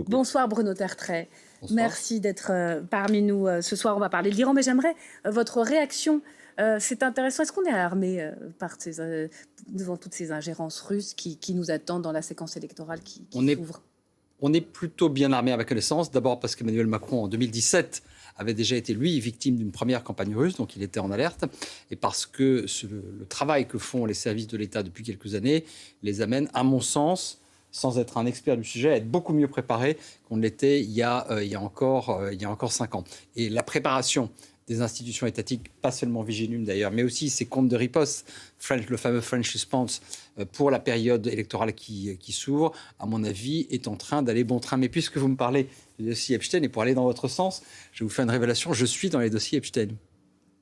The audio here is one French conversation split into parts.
Bonsoir Bruno Tertrais. Bonsoir. Merci d'être parmi nous ce soir. On va parler de l'Iran, mais j'aimerais votre réaction. C'est intéressant. Est-ce qu'on est alarmé devant toutes ces ingérences russes qui nous attendent dans la séquence électorale qui s'ouvre? On est plutôt bien armé à ma connaissance. D'abord parce qu'Emmanuel Macron, en 2017, avait déjà été, lui, victime d'une première campagne russe, donc il était en alerte. Et parce que le travail que font les services de l'État depuis quelques années les amène, à mon sens, sans être un expert du sujet, à être beaucoup mieux préparé qu'on ne l'était il y a encore 5 ans. Et la préparation des institutions étatiques, pas seulement Viginum d'ailleurs, mais aussi ces comptes de riposte, le fameux French Response, pour la période électorale qui s'ouvre, à mon avis, est en train d'aller bon train. Mais puisque vous me parlez du dossier Epstein, et pour aller dans votre sens, je vais vous faire une révélation, je suis dans les dossiers Epstein.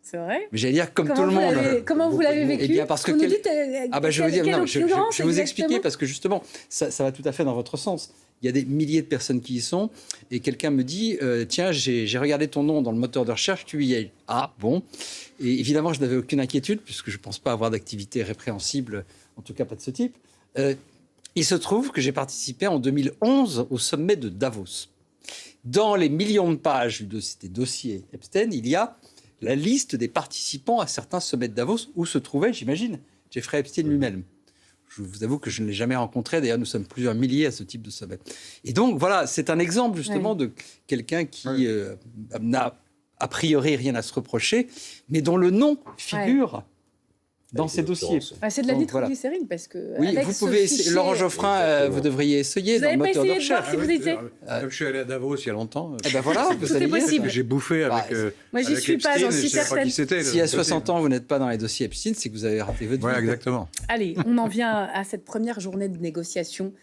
C'est vrai. Mais j'allais dire comme tout le monde. Comment vous l'avez vécu? Eh bien, parce que vous nous dites, je vais vous dire, je vais vous expliquer exactement. parce que justement, ça va tout à fait dans votre sens. Il y a des milliers de personnes qui y sont et quelqu'un me dit tiens, j'ai regardé ton nom dans le moteur de recherche, tu y es. Ah bon. Et évidemment, je n'avais aucune inquiétude puisque je ne pense pas avoir d'activité répréhensible, en tout cas pas de ce type. Il se trouve que j'ai participé en 2011 au sommet de Davos. Dans les millions de pages des dossiers Epstein, il y a la liste des participants à certains sommets de Davos où se trouvait, j'imagine, Jeffrey Epstein lui-même. Je vous avoue que je ne l'ai jamais rencontré. D'ailleurs, nous sommes plusieurs milliers à ce type de sommet. Et donc, voilà, c'est un exemple justement de quelqu'un qui n'a a priori rien à se reprocher, mais dont le nom figure dans ces dossiers. C'est de la nitroglycérine parce que. Oui, vous pouvez essayer. Laurent Geoffrin, vous devriez essayer dans le moteur de recherche. Vous étiez... Je suis allé à Davos il y a longtemps. Eh ben voilà, vous allez possible. J'ai bouffé avec. Moi, j'y suis pas, j'en suis certaine. Si à 60 ans, vous n'êtes pas dans les dossiers Epstein, c'est que vous avez raté votre vie. Oui, exactement. Allez, on en vient à cette première journée de négociation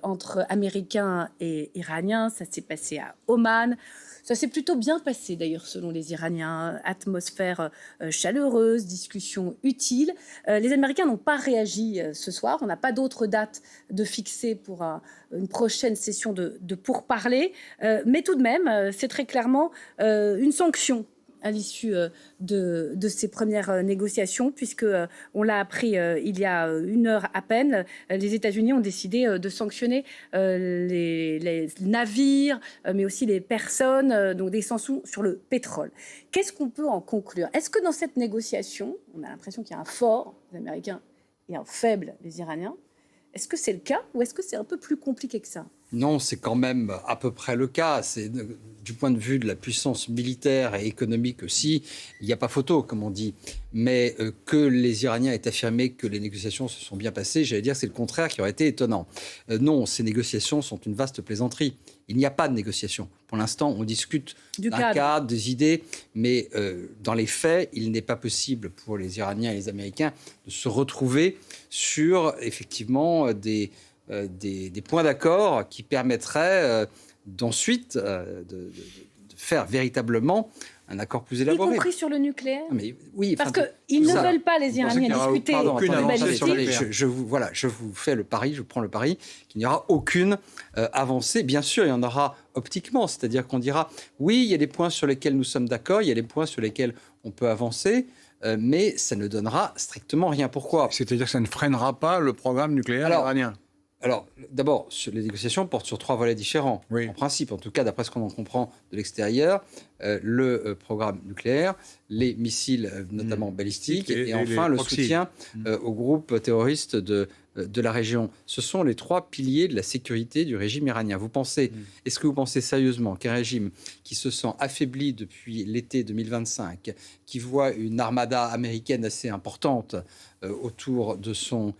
entre Américains et Iraniens. Ça s'est passé à Oman. Ça s'est plutôt bien passé, d'ailleurs, selon les Iraniens. Atmosphère chaleureuse, discussion utile. Les Américains n'ont pas réagi ce soir. On n'a pas d'autre date de fixer pour une prochaine session de pourparlers. Mais tout de même, c'est très clairement une sanction à l'issue de ces premières négociations, puisque on l'a appris il y a une heure à peine, les États-Unis ont décidé de sanctionner les navires, mais aussi les personnes, donc des sanctions sur le pétrole. Qu'est-ce qu'on peut en conclure? Est-ce que dans cette négociation, on a l'impression qu'il y a un fort, les Américains, et un faible, les Iraniens? Est-ce que c'est le cas ou est-ce que c'est un peu plus compliqué que ça? Non, c'est quand même à peu près le cas. C'est, du point de vue de la puissance militaire et économique aussi, il n'y a pas photo, comme on dit. Mais que les Iraniens aient affirmé que les négociations se sont bien passées, j'allais dire c'est le contraire qui aurait été étonnant. Non, ces négociations sont une vaste plaisanterie. Il n'y a pas de négociation. Pour l'instant, on discute d'un cadre, des idées, mais dans les faits, il n'est pas possible pour les Iraniens et les Américains de se retrouver sur, effectivement, des points d'accord qui permettraient d'ensuite de faire véritablement un accord plus élaboré. Y compris sur le nucléaire? Mais oui, parce qu'ils ne veulent pas, les Iraniens, discuter de balistique. Je vous fais le pari, je prends le pari qu'il n'y aura aucune avancée. Bien sûr, il y en aura optiquement, c'est-à-dire qu'on dira oui, il y a des points sur lesquels nous sommes d'accord, il y a des points sur lesquels on peut avancer, mais ça ne donnera strictement rien. Pourquoi? C'est-à-dire que ça ne freinera pas le programme nucléaire iranien. Alors, d'abord, les négociations portent sur 3 volets différents. Oui. En principe, en tout cas, d'après ce qu'on en comprend de l'extérieur, le programme nucléaire, les missiles, notamment balistiques, et enfin le soutien aux groupes terroristes de la région. Ce sont les 3 piliers de la sécurité du régime iranien. Est-ce que vous pensez sérieusement qu'un régime qui se sent affaibli depuis l'été 2025, qui voit une armada américaine assez importante autour de ses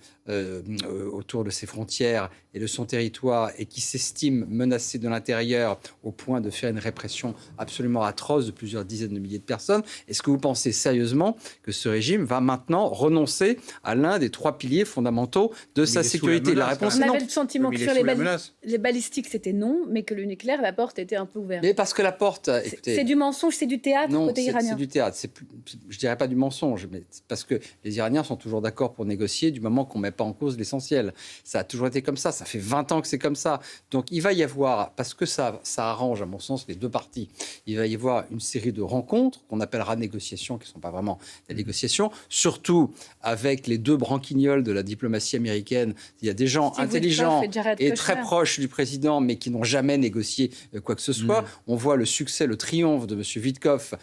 frontières et de son territoire, et qui s'estime menacé de l'intérieur au point de faire une répression absolument atroce de plusieurs dizaines de milliers de personnes, est-ce que vous pensez sérieusement que ce régime va maintenant renoncer à l'un des 3 piliers fondamentaux de sa sécurité? La réponse est non. On avait le sentiment que sur les balistiques, c'était non, mais que le nucléaire, la porte était un peu ouverte. Mais parce que la porte... C'est du mensonge, c'est du théâtre côté iranien. C'est du théâtre. Je ne dirais pas du mensonge, mais parce que les Iraniens sont toujours d'accord pour négocier du moment qu'on ne met pas en cause l'essentiel. Ça a toujours été comme ça. Ça fait 20 ans que c'est comme ça. Donc il va y avoir, parce que ça arrange, à mon sens, les 2 parties, il va y avoir une série de rencontres qu'on appellera négociations, qui ne sont pas vraiment des négociations, surtout avec les 2 branquignoles de la diplomatie américaine américaine. Il y a des gens Steve intelligents Witkoff et Jared et très Kushner. proches du président, mais qui n'ont jamais négocié quoi que ce soit. On voit le succès, le triomphe de M. Witkoff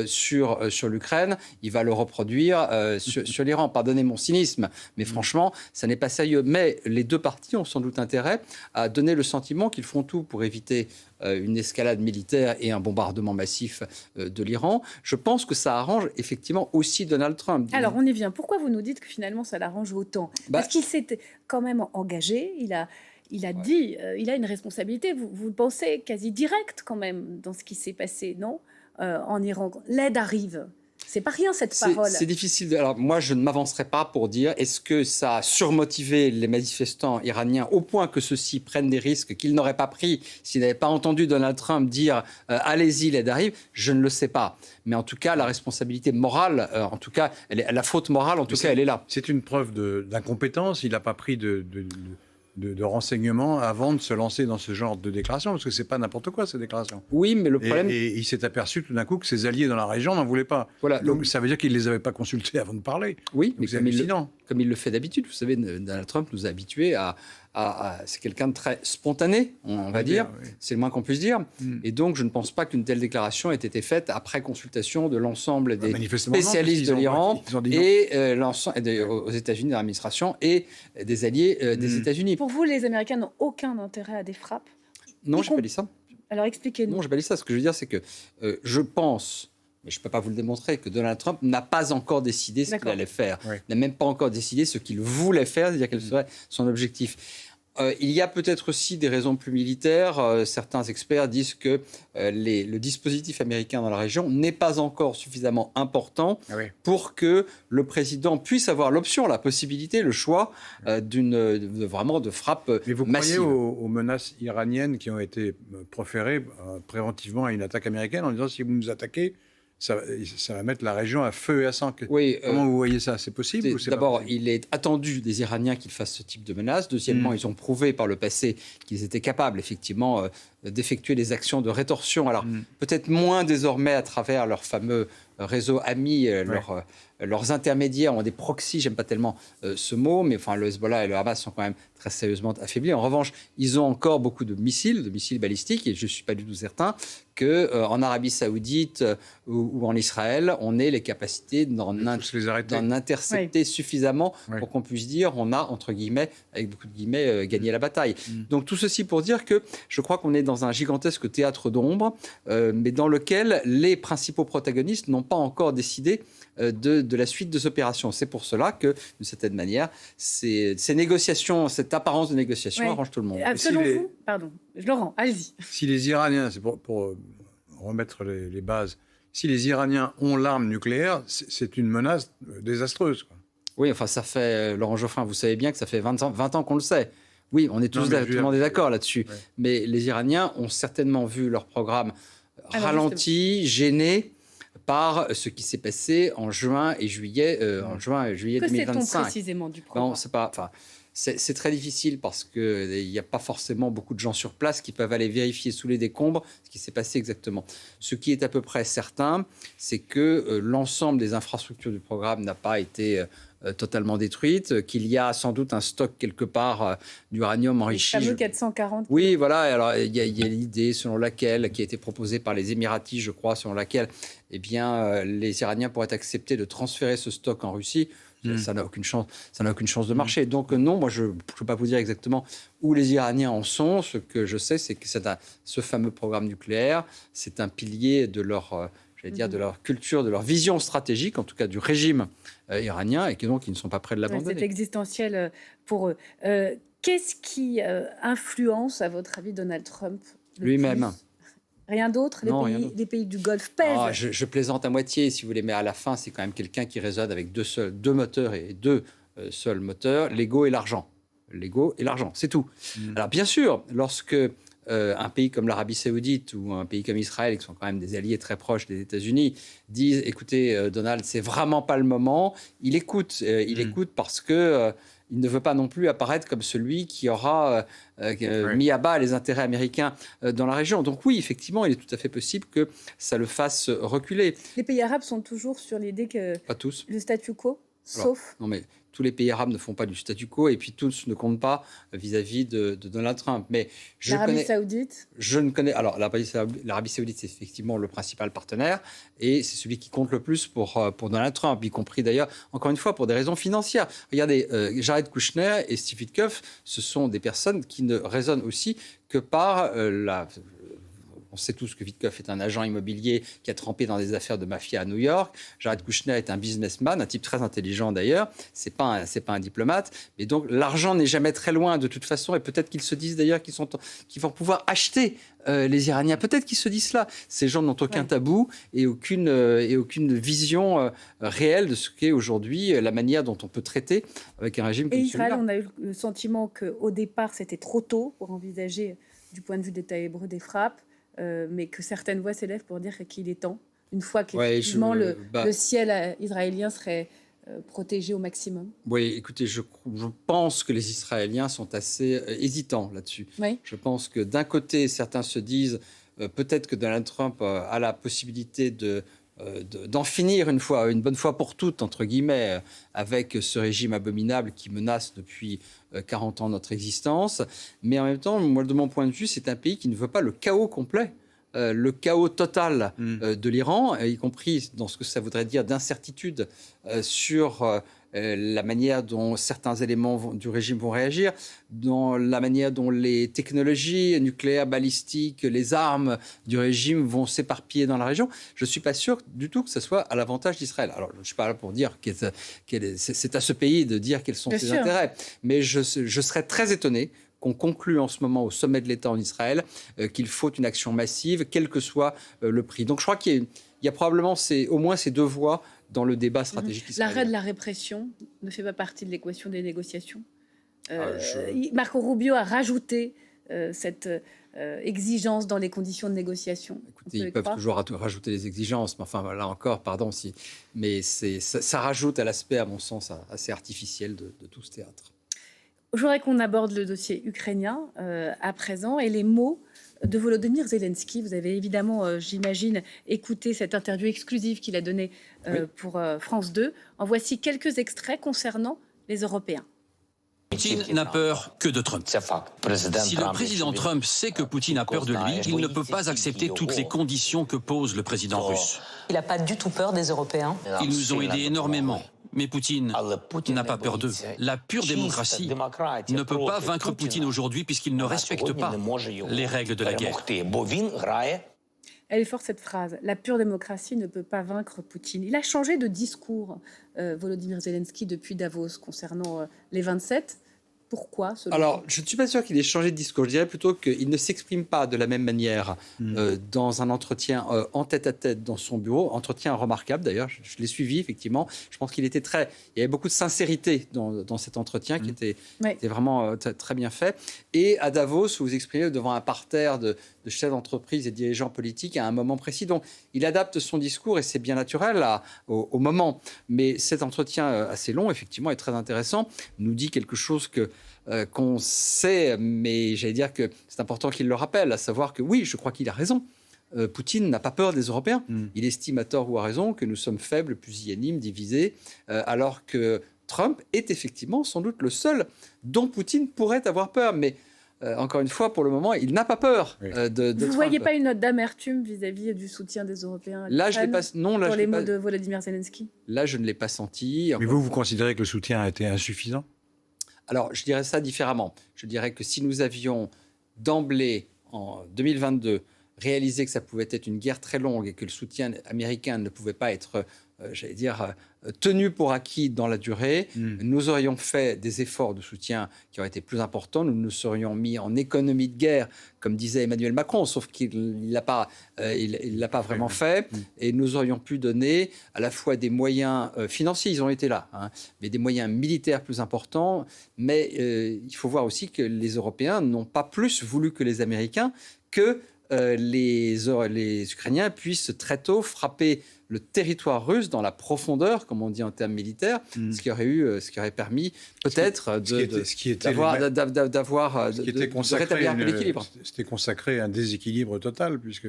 sur l'Ukraine. Il va le reproduire sur l'Iran. Pardonnez mon cynisme, mais franchement, ça n'est pas sérieux. Mais les deux parties ont sans doute intérêt à donner le sentiment qu'ils font tout pour éviter une escalade militaire et un bombardement massif de l'Iran. Je pense que ça arrange effectivement aussi Donald Trump. Alors, on y vient. Pourquoi vous nous dites que finalement, ça l'arrange autant? Parce qu'il s'est quand même engagé, il a dit, il a une responsabilité, vous le pensez, quasi directe quand même, dans ce qui s'est passé, non? En Iran. L'aide arrive. C'est pas rien, cette parole. C'est difficile. Alors, moi, je ne m'avancerai pas pour dire est-ce que ça a surmotivé les manifestants iraniens au point que ceux-ci prennent des risques qu'ils n'auraient pas pris s'ils n'avaient pas entendu Donald Trump dire allez-y, l'aide arrive. Je ne le sais pas. Mais en tout cas, la responsabilité morale, en tout cas, la faute morale, en tout cas, elle est là. C'est une preuve d'incompétence. Il n'a pas pris de renseignements avant de se lancer dans ce genre de déclaration, parce que c'est pas n'importe quoi, ces déclarations. Oui, mais le problème... Et il s'est aperçu tout d'un coup que ses alliés dans la région n'en voulaient pas. Voilà, donc ça veut dire qu'il ne les avait pas consultés avant de parler. Oui, mais c'est hallucinant. Comme il le fait d'habitude. Vous savez, Donald Trump nous a habitués à c'est quelqu'un de très spontané, on va dire. Oui. C'est le moins qu'on puisse dire. Et donc, je ne pense pas qu'une telle déclaration ait été faite après consultation de l'ensemble des spécialistes de l'Iran et aux États-Unis, dans l'administration, et des alliés des États-Unis. Pour vous, les Américains n'ont aucun intérêt à des frappes? Non, je n'ai pas dit ça. Alors, expliquez-nous. Non, je n'ai pas dit ça. Ce que je veux dire, c'est que je pense... mais je ne peux pas vous le démontrer, que Donald Trump n'a pas encore décidé ce qu'il allait faire. Oui. N'a même pas encore décidé ce qu'il voulait faire, c'est-à-dire quel serait son objectif. Il y a peut-être aussi des raisons plus militaires. Certains experts disent que le dispositif américain dans la région n'est pas encore suffisamment important pour que le président puisse avoir l'option, la possibilité, le choix vraiment de frappe massive. Mais vous croyez aux menaces iraniennes qui ont été proférées préventivement à une attaque américaine en disant si vous nous attaquez, ça va mettre la région à feu et à sang. Oui, comment vous voyez ça? C'est possible ou c'est D'abord, il est attendu des Iraniens qu'ils fassent ce type de menaces. Deuxièmement, ils ont prouvé par le passé qu'ils étaient capables, effectivement, d'effectuer des actions de rétorsion. Alors, peut-être moins désormais à travers leur fameux réseau amis, leurs intermédiaires ont des proxys, j'aime pas tellement ce mot, mais enfin, le Hezbollah et le Hamas sont quand même très sérieusement affaiblis. En revanche, ils ont encore beaucoup de missiles balistiques, et je ne suis pas du tout certain qu'en Arabie Saoudite ou en Israël, on ait les capacités d'en intercepter suffisamment pour qu'on puisse dire on a, entre guillemets, avec beaucoup de guillemets, gagné la bataille. Donc tout ceci pour dire que je crois qu'on est dans un gigantesque théâtre d'ombre, mais dans lequel les principaux protagonistes n'ont pas encore décidé de la suite de cette opération. C'est pour cela que, d'une certaine manière, ces négociations, cette apparence de négociation arrange tout le monde. Selon vous, pardon, Laurent, allez-y. Si les Iraniens, c'est pour remettre les bases, si les Iraniens ont l'arme nucléaire, c'est une menace désastreuse, quoi. Oui, enfin, ça fait, Laurent Geoffrin, vous savez bien que ça fait 20 ans qu'on le sait. Oui, on est tout le monde est d'accord là-dessus. Ouais. Mais les Iraniens ont certainement vu leur programme ralenti, gêné par ce qui s'est passé en juin et juillet 2025. Que sait-on précisément du programme? Non, c'est très difficile parce qu'il n'y a pas forcément beaucoup de gens sur place qui peuvent aller vérifier sous les décombres ce qui s'est passé exactement. Ce qui est à peu près certain, c'est que l'ensemble des infrastructures du programme n'a pas été totalement détruite, qu'il y a sans doute un stock quelque part d'uranium enrichi. Le fameux 440. Oui, voilà. Alors il y a l'idée selon laquelle, qui a été proposée par les Émiratis, je crois, selon laquelle, eh bien, les Iraniens pourraient accepter de transférer ce stock en Russie. Ça n'a aucune chance de marcher. Donc non, moi je ne peux pas vous dire exactement où les Iraniens en sont. Ce que je sais, c'est que ce fameux programme nucléaire, c'est un pilier de leur de leur culture, de leur vision stratégique, en tout cas du régime iranien, et que donc ils ne sont pas prêts de l'abandonner. C'est existentiel pour eux. Qu'est-ce qui influence, à votre avis, Donald Trump lui-même? Rien d'autre? Les pays du Golfe pèsent? Je plaisante à moitié, si vous voulez, mais à la fin, c'est quand même quelqu'un qui raisonne avec deux moteurs et deux seuls moteurs, l'ego et l'argent. L'ego et l'argent, c'est tout. Alors bien sûr, lorsque un pays comme l'Arabie Saoudite ou un pays comme Israël, qui sont quand même des alliés très proches des États-Unis, disent écoutez, Donald, c'est vraiment pas le moment. Il écoute parce que il ne veut pas non plus apparaître comme celui qui aura mis à bas les intérêts américains dans la région. Donc oui, effectivement, il est tout à fait possible que ça le fasse reculer. Les pays arabes sont toujours sur l'idée que pas tous. Le statu quo, sauf... Non, mais tous les pays arabes ne font pas du statu quo et puis tous ne comptent pas vis-à-vis de Donald Trump. Mais L'Arabie Saoudite? Je ne connais... Alors, l'Arabie Saoudite, c'est effectivement le principal partenaire et c'est celui qui compte le plus pour Donald Trump, y compris d'ailleurs, encore une fois, pour des raisons financières. Regardez, Jared Kushner et Steve Witkoff, ce sont des personnes qui ne raisonnent aussi que par On sait tous que Witkoff est un agent immobilier qui a trempé dans des affaires de mafia à New York. Jared Kushner est un businessman, un type très intelligent d'ailleurs. C'est pas un diplomate. Mais donc l'argent n'est jamais très loin de toute façon. Et peut-être qu'ils se disent d'ailleurs qu'ils vont pouvoir acheter les Iraniens. Peut-être qu'ils se disent cela. Ces gens n'ont aucun tabou et aucune vision réelle de ce qu'est aujourd'hui la manière dont on peut traiter avec un régime comme celui-là. Et Israël, on a eu le sentiment qu'au départ, c'était trop tôt pour envisager, du point de vue d'État hébreu, des frappes. Mais que certaines voix s'élèvent pour dire qu'il est temps, une fois qu'effectivement le ciel israélien serait protégé au maximum. Oui, écoutez, je pense que les Israéliens sont assez hésitants là-dessus. Oui. Je pense que d'un côté, certains se disent peut-être que Donald Trump a la possibilité d'en finir une bonne fois pour toutes, entre guillemets, avec ce régime abominable qui menace depuis 40 ans notre existence. Mais en même temps, moi, de mon point de vue, c'est un pays qui ne veut pas le chaos complet. Le chaos total de l'Iran, y compris dans ce que ça voudrait dire d'incertitude sur la manière dont certains éléments du régime vont réagir, dans la manière dont les technologies nucléaires, balistiques, les armes du régime vont s'éparpiller dans la région. Je ne suis pas sûr du tout que ce soit à l'avantage d'Israël. Alors, je ne suis pas là pour dire c'est à ce pays de dire quels sont ses intérêts, mais je serais très étonné qu'on conclut en ce moment au sommet de l'État en Israël qu'il faut une action massive, quel que soit le prix. Donc je crois qu'il y a probablement au moins ces deux voies dans le débat stratégique israélien. L'arrêt de la répression ne fait pas partie de l'équation des négociations. Marco Rubio a rajouté cette exigence dans les conditions de négociation. Écoutez, ils peuvent toujours rajouter les exigences, mais enfin là encore, pardon, mais ça rajoute à l'aspect, à mon sens, assez artificiel de tout ce théâtre. Je voudrais qu'on aborde le dossier ukrainien à présent et les mots de Volodymyr Zelensky. Vous avez évidemment, j'imagine, écouté cette interview exclusive qu'il a donnée pour France 2. En voici quelques extraits concernant les Européens. Poutine n'a peur que de Trump. Si le président Trump sait que Poutine a peur de lui, il ne peut pas accepter toutes les conditions que pose le président russe. Il n'a pas du tout peur des Européens. Ils nous ont aidés énormément. Mais Poutine n'a pas peur d'eux. La pure démocratie ne peut pas vaincre Poutine aujourd'hui puisqu'il ne respecte pas les règles de la guerre. Elle est forte cette phrase. La pure démocratie ne peut pas vaincre Poutine. Il a changé de discours, Volodymyr Zelensky, depuis Davos concernant les 27. Pourquoi Alors, je ne suis pas sûr qu'il ait changé de discours. Je dirais plutôt qu'il ne s'exprime pas de la même manière dans un entretien en tête-à-tête dans son bureau. Entretien remarquable, d'ailleurs. Je l'ai suivi, effectivement. Je pense qu'il était il y avait beaucoup de sincérité dans cet entretien qui était vraiment très bien fait. Et à Davos, vous vous exprimez devant un parterre de chefs d'entreprise et dirigeants politiques à un moment précis. Donc, il adapte son discours et c'est bien naturel au moment. Mais cet entretien assez long, effectivement, est très intéressant. Nous dit quelque chose qu'on sait, mais j'allais dire que c'est important qu'il le rappelle, à savoir que oui, je crois qu'il a raison. Poutine n'a pas peur des Européens. Il estime à tort ou à raison que nous sommes faibles, pusillanimes, divisés, alors que Trump est effectivement sans doute le seul dont Poutine pourrait avoir peur. Mais encore une fois, pour le moment, il n'a pas peur de Trump. Vous ne voyez pas une note d'amertume vis-à-vis du soutien des Européens à l'Ukraine pour les mots de Volodymyr Zelensky? Là, je ne l'ai pas senti. Mais vous considérez que le soutien a été insuffisant? Alors, je dirais ça différemment. Je dirais que si nous avions d'emblée, en 2022, réalisé que ça pouvait être une guerre très longue et que le soutien américain ne pouvait pas être, tenu pour acquis dans la durée, nous aurions fait des efforts de soutien qui auraient été plus importants. Nous nous serions mis en économie de guerre, comme disait Emmanuel Macron, sauf qu'il ne l'a pas, vraiment fait. Et nous aurions pu donner à la fois des moyens financiers, ils ont été là, mais des moyens militaires plus importants. Mais il faut voir aussi que les Européens n'ont pas plus voulu que les Américains que les Ukrainiens puissent très tôt frapper le territoire russe dans la profondeur, comme on dit en termes militaires, ce qui aurait permis peut-être de rétablir un peu l'équilibre. C'était consacré à un déséquilibre total, puisque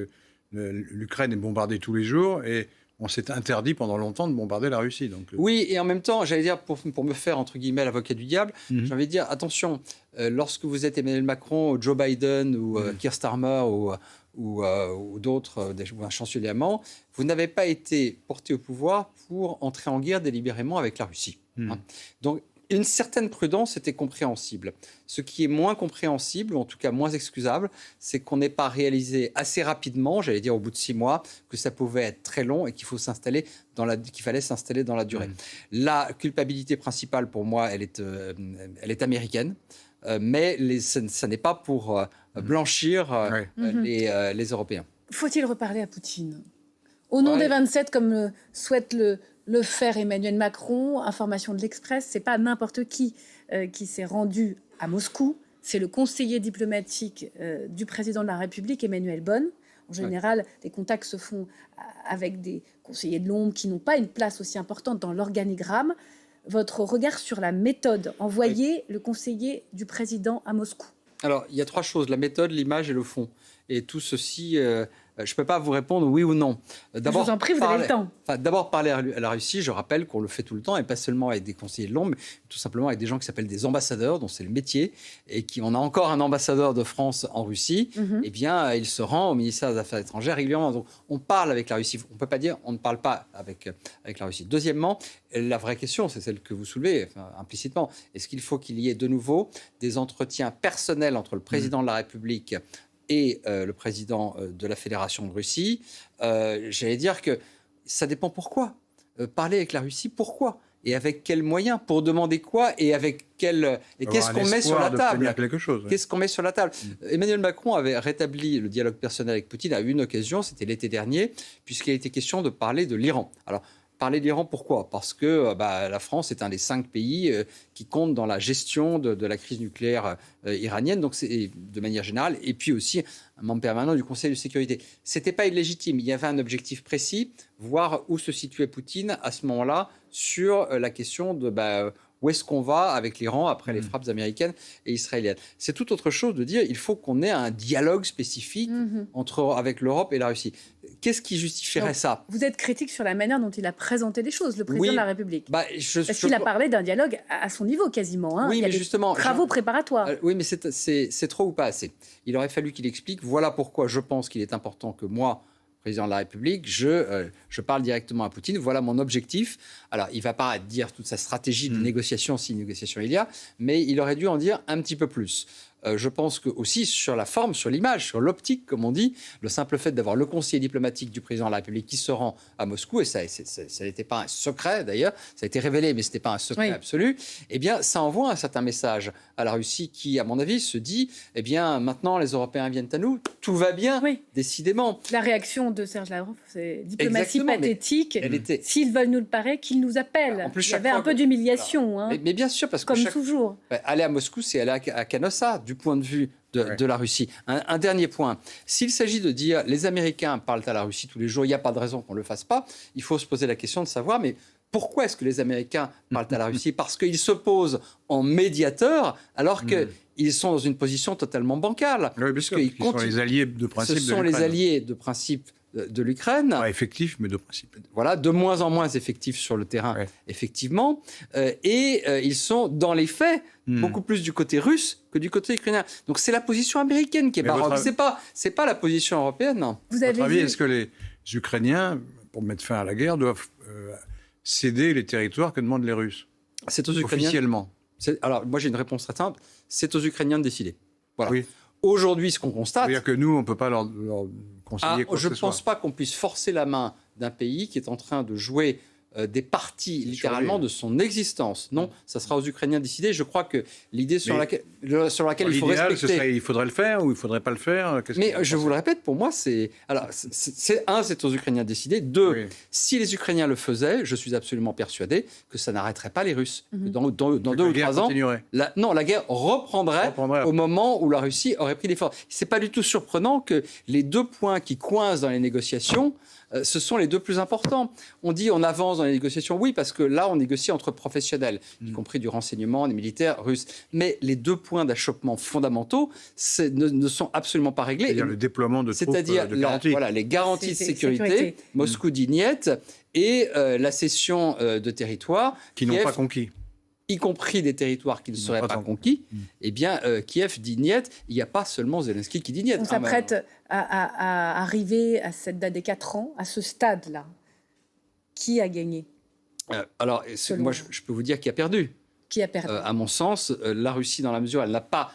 l'Ukraine est bombardée tous les jours et on s'est interdit pendant longtemps de bombarder la Russie. Donc, Oui, et en même temps, j'allais dire, pour me faire, entre guillemets, l'avocat du diable, j'ai envie de dire, attention, lorsque vous êtes Emmanuel Macron, ou Joe Biden, ou Keir Starmer, ou d'autres, ou un chancelier allemand, vous n'avez pas été porté au pouvoir pour entrer en guerre délibérément avec la Russie. Hein. Donc, une certaine prudence était compréhensible. Ce qui est moins compréhensible, ou en tout cas moins excusable, c'est qu'on n'ait pas réalisé assez rapidement, j'allais dire au bout de 6 mois, que ça pouvait être très long et qu'il fallait s'installer dans la durée. La culpabilité principale, pour moi, elle est américaine, mais ça n'est pas pour blanchir les Européens. Faut-il reparler à Poutine ? Au nom des 27, comme souhaite le faire Emmanuel Macron, information de l'Express, c'est pas n'importe qui s'est rendu à Moscou, c'est le conseiller diplomatique du président de la République, Emmanuel Bonne. En général, les contacts se font avec des conseillers de l'ombre qui n'ont pas une place aussi importante dans l'organigramme. Votre regard sur la méthode, envoyer le conseiller du président à Moscou. Alors, il y a 3 choses, la méthode, l'image et le fond. Et tout ceci, je ne peux pas vous répondre oui ou non. Je vous en prie, vous avez le temps. D'abord, parler à la Russie, je rappelle qu'on le fait tout le temps, et pas seulement avec des conseillers de l'ombre, mais tout simplement avec des gens qui s'appellent des ambassadeurs, dont c'est le métier, et on a encore un ambassadeur de France en Russie, eh bien, il se rend au ministère des Affaires étrangères régulièrement. Donc, on parle avec la Russie. On ne peut pas dire on ne parle pas avec la Russie. Deuxièmement, la vraie question, c'est celle que vous soulevez implicitement. Est-ce qu'il faut qu'il y ait de nouveau des entretiens personnels entre le président de la République et le président de la Fédération de Russie? J'allais dire que ça dépend pourquoi. Parler avec la Russie, pourquoi? Et avec quels moyens? Pour demander quoi? Et avec qu'est-ce qu'on met sur la table? Qu'est-ce qu'on met sur la table? Emmanuel Macron avait rétabli le dialogue personnel avec Poutine à une occasion, c'était l'été dernier, puisqu'il était question de parler de l'Iran. Alors, parler de l'Iran, pourquoi? Parce que la France est un des 5 pays qui comptent dans la gestion de la crise nucléaire iranienne, donc c'est de manière générale, et puis aussi un membre permanent du Conseil de sécurité. Ce n'était pas illégitime, il y avait un objectif précis, voir où se situait Poutine à ce moment-là sur la question de où est-ce qu'on va avec l'Iran après les frappes américaines et israéliennes. C'est tout autre chose de dire il faut qu'on ait un dialogue spécifique avec l'Europe et la Russie. Qu'est-ce qui justifierait ça? Vous êtes critique sur la manière dont il a présenté les choses, le président de la République. Parce qu'il a parlé d'un dialogue à son niveau quasiment. Hein. Oui, il y a mais justement, travaux préparatoires. Oui, mais c'est trop ou pas assez. Il aurait fallu qu'il explique, voilà pourquoi je pense qu'il est important que moi, président de la République, je parle directement à Poutine, voilà mon objectif. Alors, il ne va pas dire toute sa stratégie de négociation, si négociation il y a, mais il aurait dû en dire un petit peu plus. Je pense que aussi sur la forme, sur l'image, sur l'optique, comme on dit, le simple fait d'avoir le conseiller diplomatique du président de la République qui se rend à Moscou, et ça n'était pas un secret d'ailleurs, ça a été révélé, mais ce n'était pas un secret absolu, eh bien, ça envoie un certain message à la Russie qui, à mon avis, se dit, eh bien, maintenant, les Européens viennent à nous, tout va bien, décidément. La réaction de Serge Lavrov, c'est diplomatie pathétique. Mais s'ils veulent nous le parler, qu'ils nous appellent. En plus, il y avait un peu d'humiliation. Hein, mais bien sûr, parce que comme toujours. Aller à Moscou, c'est aller à Canossa, du point de vue de la Russie. Un dernier point. S'il s'agit de dire les Américains parlent à la Russie tous les jours, il n'y a pas de raison qu'on ne le fasse pas, il faut se poser la question de savoir, mais pourquoi est-ce que les Américains parlent à la Russie? Parce qu'ils se posent en médiateur alors qu'ils sont dans une position totalement bancale. Oui, bien sûr, ils sont les alliés de principe de l'Ukraine. Ce sont les alliés de principe de l'Ukraine. Pas effectifs, mais de principe. Voilà, de moins en moins effectifs sur le terrain, effectivement. Ils sont, dans les faits, beaucoup plus du côté russe que du côté ukrainien. Donc c'est la position américaine qui est baroque. C'est pas la position européenne. Non. Vous avez vu... Est-ce que les Ukrainiens, pour mettre fin à la guerre, doivent céder les territoires que demandent les Russes? C'est aux Ukrainiens. Officiellement. Alors, moi, j'ai une réponse très simple. C'est aux Ukrainiens de décider. Voilà. Oui. Aujourd'hui, ce qu'on constate... C'est-à-dire que nous, on ne peut pas leur conseiller quoi que ce soit. Je ne pense pas qu'on puisse forcer la main d'un pays qui est en train de jouer des parties, littéralement, de son existence. Non, ça sera aux Ukrainiens de décider. Je crois que l'idée sur laquelle il faut respecter... Il faudrait le faire ou il ne faudrait pas le faire? Mais je vous le répète, pour moi, c'est aux Ukrainiens de décider. 2, si les Ukrainiens le faisaient, je suis absolument persuadé que ça n'arrêterait pas les Russes. Dans 2 ou 3 ans, la guerre reprendrait au moment où la Russie aurait pris l'effort. Ce n'est pas du tout surprenant que les 2 points qui coincent dans les négociations ce sont les deux plus importants. On dit on avance dans les négociations, oui, parce que là, on négocie entre professionnels, y compris du renseignement, des militaires russes. Mais les deux points d'achoppement fondamentaux ne sont absolument pas réglés. C'est-à-dire le déploiement de troupes de garantie. Voilà, les garanties de sécurité. Moscou dit niet, et la cession de territoires qui n'ont pas conquis, y compris des territoires qui ne seraient pas conquis, eh bien, Kiev dit niet. Il n'y a pas seulement Zelensky qui dit niet. On s'apprête à arriver à cette date des 4 ans, à ce stade-là. Qui a gagné ? Alors, moi, je peux vous dire qui a perdu. Qui a perdu ? À mon sens, la Russie, dans la mesure où elle n'a pas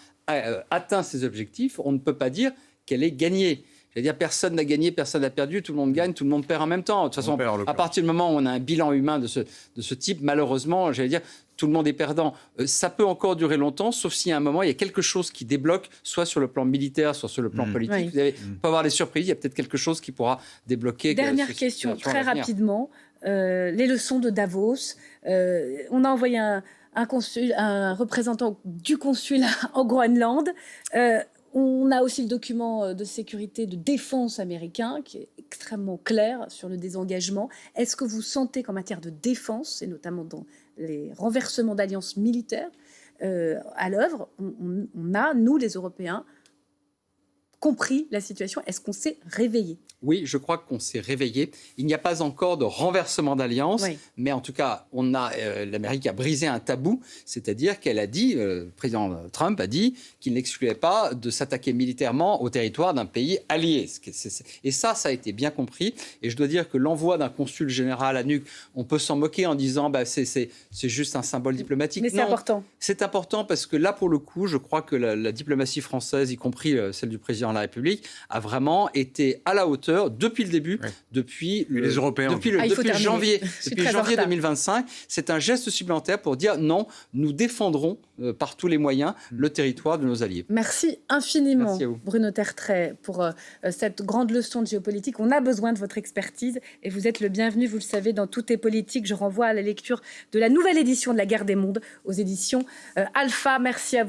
atteint ses objectifs, on ne peut pas dire qu'elle ait gagné. C'est-à-dire personne n'a gagné, personne n'a perdu, tout le monde gagne, tout le monde perd en même temps. De toute façon, à partir du moment où on a un bilan humain de ce type, malheureusement, tout le monde est perdant. Ça peut encore durer longtemps, sauf si à un moment, il y a quelque chose qui débloque, soit sur le plan militaire, soit sur le plan politique. Vous peut avoir des surprises, il y a peut-être quelque chose qui pourra débloquer. Dernière question, très rapidement. Les leçons de Davos. On a envoyé un représentant du consulat en Groenland. On a aussi le document de sécurité de défense américain qui est extrêmement clair sur le désengagement. Est-ce que vous sentez qu'en matière de défense, et notamment dans les renversements d'alliances militaires à l'œuvre, on a, nous les Européens, compris la situation? Est-ce qu'on s'est réveillé? Oui, je crois qu'on s'est réveillé. Il n'y a pas encore de renversement d'alliance, mais en tout cas, l'Amérique a brisé un tabou, c'est-à-dire qu'elle a dit, le président Trump a dit qu'il n'excluait pas de s'attaquer militairement au territoire d'un pays allié. Et ça a été bien compris. Et je dois dire que l'envoi d'un consul général à Nuuk, on peut s'en moquer en disant c'est juste un symbole diplomatique. Mais c'est important. C'est important parce que là, pour le coup, je crois que la diplomatie française, y compris celle du président de la République, a vraiment été à la hauteur depuis le début, depuis les Européens. Depuis janvier 2025. C'est un geste supplémentaire pour dire non, nous défendrons par tous les moyens le territoire de nos alliés. Merci infiniment, Merci à vous. Bruno Tertrais, pour cette grande leçon de géopolitique. On a besoin de votre expertise et vous êtes le bienvenu, vous le savez, dans Tout est politique. Je renvoie à la lecture de la nouvelle édition de La Guerre des mondes aux éditions Alpha. Merci à vous.